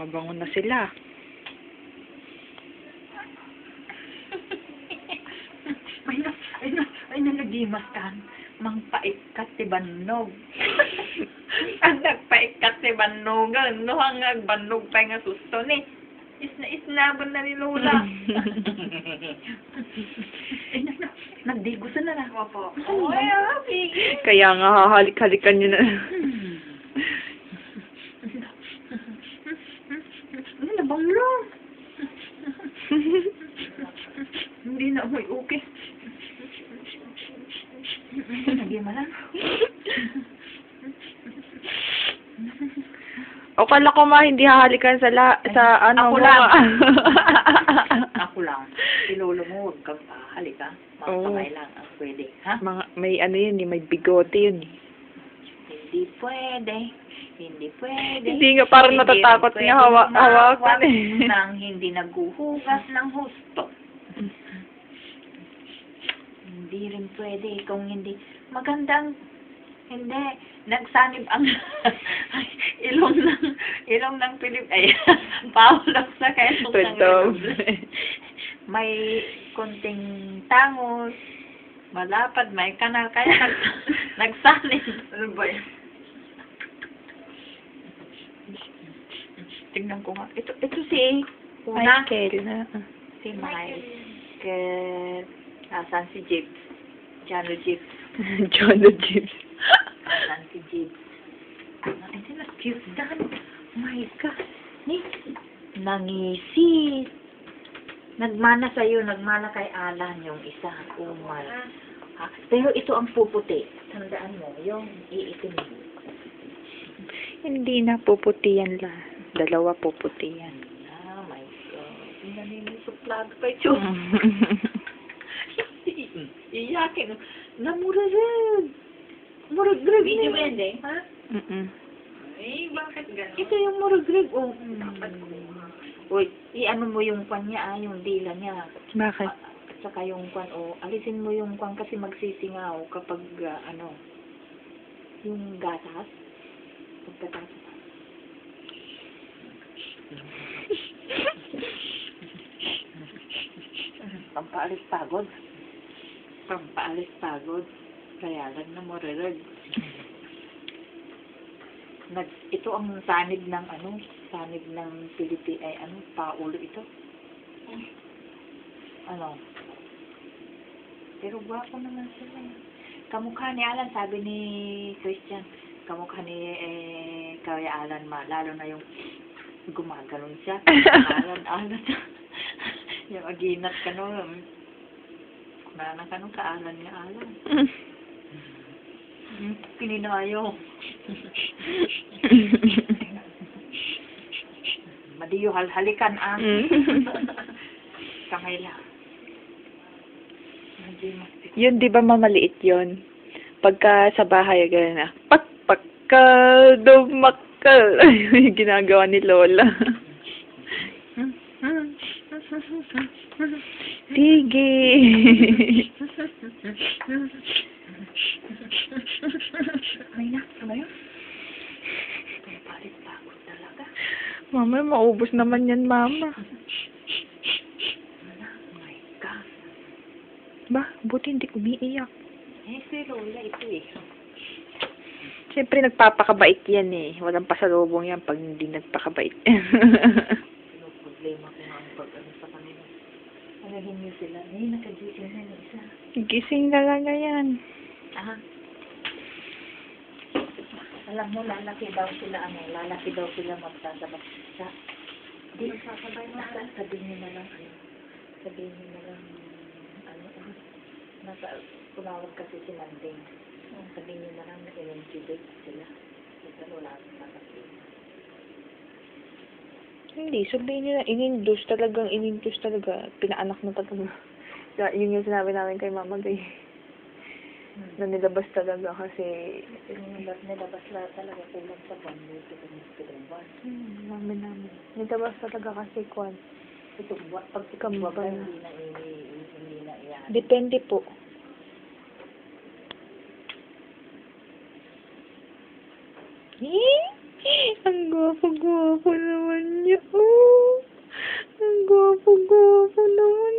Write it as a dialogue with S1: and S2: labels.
S1: Mabango na sila.
S2: Ay nalagimas ka. Mang paikat ti bannog. Ang nagpaikat ti bannog. No hangag bannog pa nga susto ni. Isnabon na ni Lola. Ay nagdigusan na lang ako. Ay,
S1: Kaya nga hahalik-halikan nyo na.
S2: Ano nabanglo? Hindi na amoy okay. Lagi malang.
S1: O kala ko hindi hahalikan sa ano
S2: Ako
S1: mo.
S2: lang. Ako lang. Si Lolo mo, huwag kang halika. Mga
S1: Oo.
S2: kamay lang ang pwede. Ha?
S1: May ano yun, may bigote yun.
S2: Hindi pwede. Hindi pwede.
S1: Hindi nga, parang
S2: Hindi
S1: natatakot
S2: pwede
S1: nga hawakan
S2: humawak
S1: eh.
S2: nang hindi naghuhugas ng husto. Hindi rin pwede kung hindi magandang hindi nagsanib ang ilong ng Pilip ay Paulos sa kayo
S1: Totoo.
S2: may konting tangos malapad may kanal kaya nagsanib. Ano ba yan? Tingnan ko nga. Ito si una.
S1: Michael.
S2: Si Michael. Asan si Jeeps? Jano Jeeps.
S1: John the Jeeps.
S2: Asan si Jeeps? Ay, sila cute dan. My God. Ni, nangisi. Nagmana sa'yo, nagmana kay Alan yung isa. Umar. Ha? Pero ito ang puputi. Tandaan mo, yung iitim mo.
S1: Hindi na puputi yan la. Dalawa puputi yan.
S2: Oh my God. Naninisuplado pa ito. Iyakin. Namuragag. Muragag. Hindi ba yan eh? Ha? Eh, bakit gano'n? Ito yung muragag. Oh. Uy, i-ano mo yung kwan niya, yung dila niya.
S1: Bakit?
S2: Saka yung kwan, alisin mo yung kwan kasi magsisingaw kapag, yung gatas. Pagkatapos. Pampaalis pagod. Pampaalis pagod. Kaya lang na morereg. Ito ang sanib ng sanib ng paulo ito. Ano? Pero gwapo naman sila. Kamukha ni Alan, sabi ni Christian, kamukha ni Kuya Alan lalo na yung gumaganon siya. Alan. Yung aginat ka nun. Nanang kaalan niya Alan. Pininayo. Madiyo halikan ang. Kamay lang.
S1: Yun, di ba mamaliit yun? Pagka sa bahay, gano'n na, pakpaka, dumakal. Yung ginagawa ni Lola. Sige.
S2: Ay na, ano yun? Pampalit pagod talaga.
S1: Mama, maubos naman yan, Mama.
S2: My God.
S1: Ba, buti hindi umiiyak.
S2: Si Lola ito eh.
S1: Siyempre, nagpapakabait yan eh. Walang pasalubong yan pag hindi nagpakabait.
S2: Problema ko nga ang pag-ano sa kanila. Alahin niyo sila. Nakagising na yung isa.
S1: Gising na lang yan.
S2: Aha. Alam mo, lalaki daw sila magsasabay. Di magsasabay mo. Sabihin niyo na lang, nasa, tumawag kasi si Manding. Sabihin niyo na lang na in-incubate sila. Kasi wala akong nakasama.
S1: Hindi, sabihin nila, in-induce talaga. Pinaanak na talaga. Yun yung sinabi namin kay Mama Gay. Na nilabas talaga kasi...
S2: Nilabas lahat talaga kulang sa buwan. Dito sa Mr.
S1: namin. Nilabas talaga kasi kwan.
S2: Ito, pag
S1: Kambal.
S2: hindi na iyan.
S1: Depende po. Ang gwapo-gwapo naman niya. Oh, ang gwapo-gwapo naman